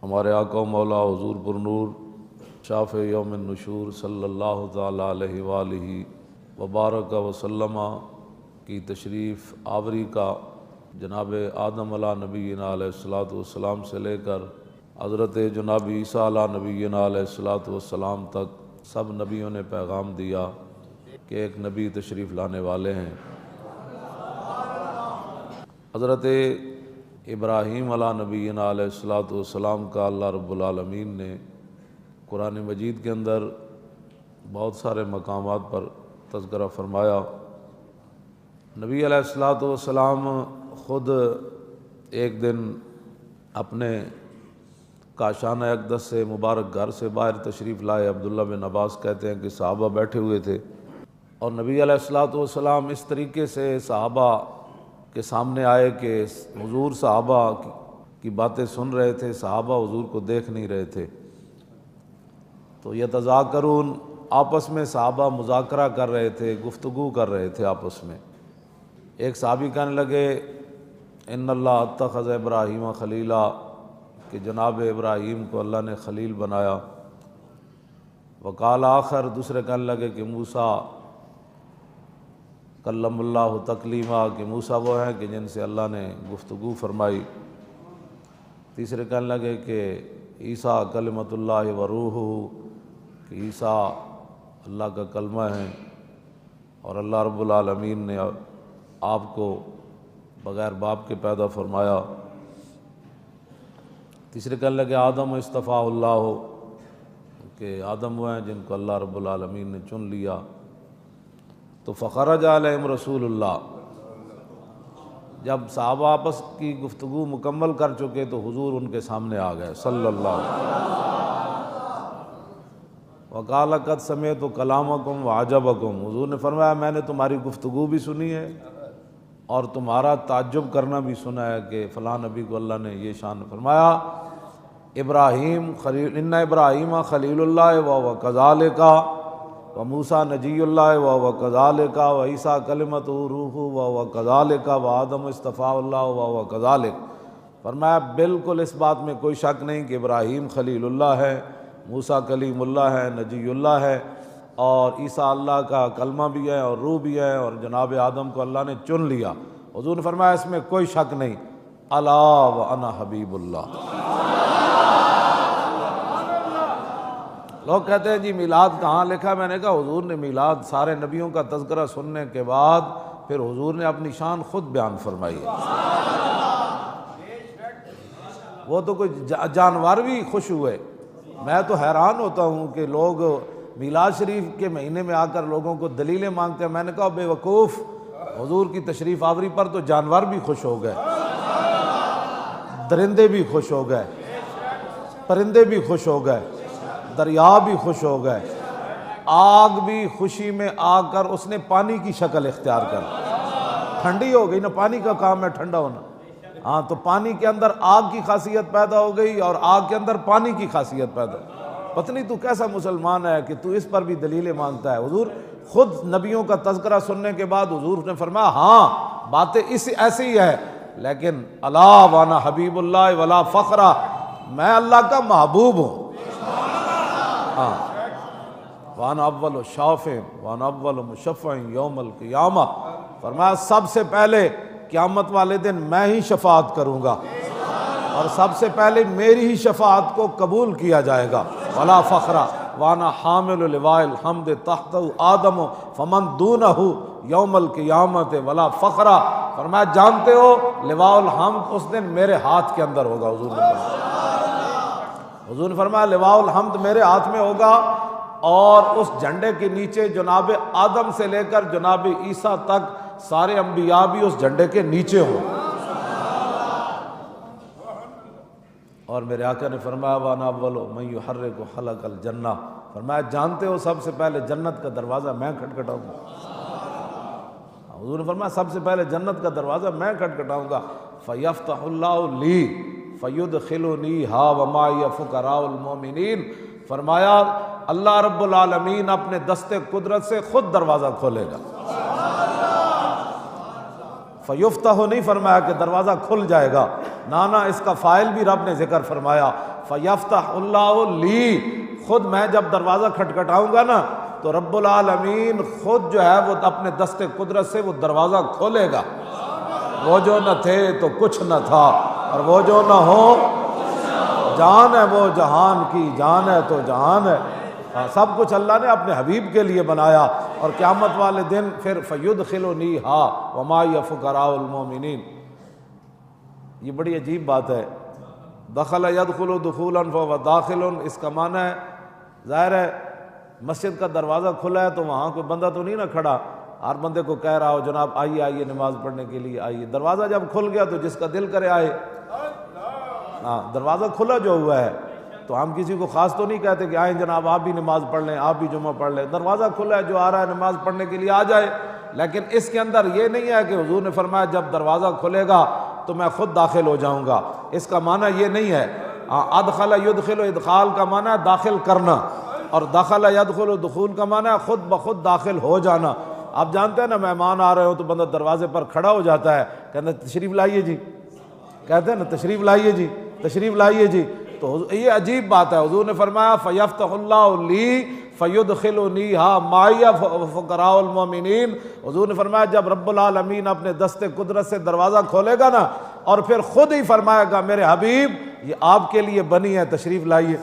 ہمارے آقا و مولا حضور پر نور شافع یوم النشور صلی اللہ تعالیٰ علیہ وآلہ وبارک وسلم کی تشریف آوری کا جناب آدم علیہ نبینا علیہ الصلوۃ والسلام سے لے کر حضرت جناب عیسیٰ علیہ نبینا علیہ الصلوۃ والسلام تک سب نبیوں نے پیغام دیا کہ ایک نبی تشریف لانے والے ہیں۔ حضرت ابراہیم علیہ نبینا علیہ الصلوۃ والسلام کا اللہ رب العالمین نے قرآن مجید کے اندر بہت سارے مقامات پر تذکرہ فرمایا۔ نبی علیہ الصلوۃ والسلام خود ایک دن اپنے کاشانہ اقدس سے مبارک گھر سے باہر تشریف لائے۔ عبداللہ بن عباس کہتے ہیں کہ صحابہ بیٹھے ہوئے تھے اور نبی علیہ الصلوۃ والسلام اس طریقے سے صحابہ کے سامنے آئے کہ حضور صحابہ کی باتیں سن رہے تھے، صحابہ حضور کو دیکھ نہیں رہے تھے۔ تو یتذاکرون، آپس میں صحابہ مذاکرہ کر رہے تھے، گفتگو کر رہے تھے آپس میں۔ ایک صحابی کہنے لگے ان اللہ اتخذ ابراہیم خلیلا، کہ جناب ابراہیم کو اللہ نے خلیل بنایا۔ وقال آخر، دوسرے کہنے لگے کہ موسیٰ کلم اللہ تکلیما، کہ موسیٰ وہ ہیں کہ جن سے اللہ نے گفتگو فرمائی۔ تیسرے کہنے لگے کہ عیسیٰ کلمۃ اللہ و روحہ، کہ عیسیٰ اللہ کا کلمہ ہے اور اللہ رب العالمین نے آپ کو بغیر باپ کے پیدا فرمایا۔ تیسرے کہنے لگے آدم اصطفیٰ اللہ، کہ آدم وہ ہیں جن کو اللہ رب العالمین نے چن لیا۔ تو فخرج علیہم رسول اللہ، جب صحابہ آپس کی گفتگو مکمل کر چکے تو حضور ان کے سامنے آ گئے صلی اللہ علیہ وسلم۔ وقال قد سمعت کلامکم وعجبکم، حضور نے فرمایا میں نے تمہاری گفتگو بھی سنی ہے اور تمہارا تعجب کرنا بھی سنا ہے کہ فلاں نبی کو اللہ نے یہ شان فرمایا۔ ابراہیم خلیل، ان ابراہیم خلیل اللہ وهو كذلک، وموسیٰ نجی اللہ وهو كذلک، وعیسیٰ کلمۃ روح وهو كذلک، وآدم اصطفیٰ اللہ وهو كذلک۔ فرمایا بالکل اس بات میں کوئی شک نہیں کہ ابراہیم خلیل اللہ ہے، موسیٰ کلیم اللہ ہے، نجی اللہ ہے، اور عیسیٰ اللہ کا کلمہ بھی ہے اور روح بھی ہے، اور جناب آدم کو اللہ نے چن لیا۔ حضور نے فرمایا اس میں کوئی شک نہیں، الا وانا حبیب اللہ۔ لوگ کہتے ہیں جی میلاد کہاں لکھا؟ میں نے کہا حضور نے میلاد سارے نبیوں کا تذکرہ سننے کے بعد پھر حضور نے اپنی شان خود بیان فرمائی ہے۔ وہ تو کوئی جانور بھی خوش ہوئے۔ میں تو حیران ہوتا ہوں کہ لوگ میلاد شریف کے مہینے میں آ کر لوگوں کو دلیلیں مانگتے ہیں۔ میں نے کہا بے وقوف، حضور کی تشریف آوری پر تو جانور بھی خوش ہو گئے، درندے بھی خوش ہو گئے، پرندے بھی خوش ہو گئے، دریا بھی خوش ہو گئے، آگ بھی خوشی میں آ کر اس نے پانی کی شکل اختیار کر، ٹھنڈی ہو گئی نا، پانی کا کام ہے ٹھنڈا ہونا۔ ہاں تو پانی کے اندر آگ کی خاصیت پیدا ہو گئی اور آگ کے اندر پانی کی خاصیت پیدا ہو۔ پتہ نہیں تو کیسا مسلمان ہے کہ تو اس پر بھی دلیلیں مانگتا ہے۔ حضور خود نبیوں کا تذکرہ سننے کے بعد حضور نے فرمایا ہاں باتیں ایسی ہی ہے، لیکن الا وانا حبیب اللہ ولا فخرہ، میں اللہ کا محبوب ہوں۔ ہاں وانا اول شافع وانا اول مشفع یوم القیامہ، فرمایا سب سے پہلے قیامت والے دن میں ہی شفاعت کروں گا اور سب سے پہلے میری ہی شفاعت کو قبول کیا جائے گا۔ ولا فخرہ وانا حامل لواء الحمد تحتہ آدم فمن دونہ یوم القیامت ولا فخرہ، فرمایا جانتے ہو لواء الحمد اس دن میرے ہاتھ کے اندر ہوگا۔ حضور نے فرمایا لواء الحمد میرے ہاتھ میں ہوگا، اور اس جھنڈے کے نیچے جناب آدم سے لے کر جناب عیسیٰ تک سارے انبیاء بھی اس جھنڈے کے نیچے ہوں۔ اور میرے آقا نے فرمایا وانا اول من یحرک حلق الجنہ، فرمایا جانتے ہو سب سے پہلے جنت کا دروازہ میں کھٹکھٹاؤں گا۔ حضور نے فرمایا سب سے پہلے جنت کا دروازہ میں کھٹکھٹاؤں گا، فیفتح اللہ لی فیدخلنیہا ومعی فقراء المؤمنین، فرمایا اللہ رب العالمین اپنے دست قدرت سے خود دروازہ کھولے گا۔ فیفتح نہیں فرمایا کہ دروازہ کھل جائے گا، نانا اس کا فاعل بھی رب نے ذکر فرمایا، فیفتح اللہ لی، خود میں جب دروازہ کھٹکھٹاؤں گا نا تو رب العالمین خود جو ہے وہ اپنے دست قدرت سے وہ دروازہ کھولے گا۔ وہ جو نہ تھے تو کچھ نہ تھا، اور وہ جو نہ ہو جان ہے وہ جہان کی جان ہے تو جہان ہے۔ سب کچھ اللہ نے اپنے حبیب کے لیے بنایا، اور قیامت والے دن پھر فیدخلنیہا وما ہی فقراء المومنین۔ یہ بڑی عجیب بات ہے، دخل یدخل دخولا فهو داخل، اس کا معنی ہے ظاہر ہے مسجد کا دروازہ کھلا ہے تو وہاں کوئی بندہ تو نہیں نہ کھڑا، ہر بندے کو کہہ رہا ہو جناب آئیے آئیے نماز پڑھنے کے لیے آئیے۔ دروازہ جب کھل گیا تو جس کا دل کرے آئے۔ ہاں، دروازہ کھلا جو ہوا ہے تو ہم کسی کو خاص تو نہیں کہتے کہ آئیں جناب آپ بھی نماز پڑھ لیں، آپ بھی جمعہ پڑھ لیں۔ دروازہ کھلا ہے، جو آ رہا ہے نماز پڑھنے کے لیے آ جائے، لیکن اس کے اندر یہ نہیں ہے کہ حضور نے فرمایا جب دروازہ کھلے گا تو میں خود داخل ہو جاؤں گا، اس کا معنی یہ نہیں ہے۔ ادخل یدخل، ادخال کا معنی ہے داخل کرنا، اور دخل یدخل دخول کا معنی ہے خود بخود داخل ہو جانا۔ آپ جانتے ہیں نا مہمان آ رہے ہو تو بندہ دروازے پر کھڑا ہو جاتا ہے، کہتے ہیں تشریف لائیے جی، کہتے ہیں نا تشریف لائیے جی، تشریف لائیے جی۔ تو یہ عجیب بات ہے، حضور نے فرمایا فیفتح اللہ لی فیدخلنیہا معی فقراء المومنین۔ حضور نے فرمایا جب رب العالمین اپنے دست قدرت سے دروازہ کھولے گا نا، اور پھر خود ہی فرمائے گا میرے حبیب یہ آپ کے لیے بنی ہے، تشریف لائیے۔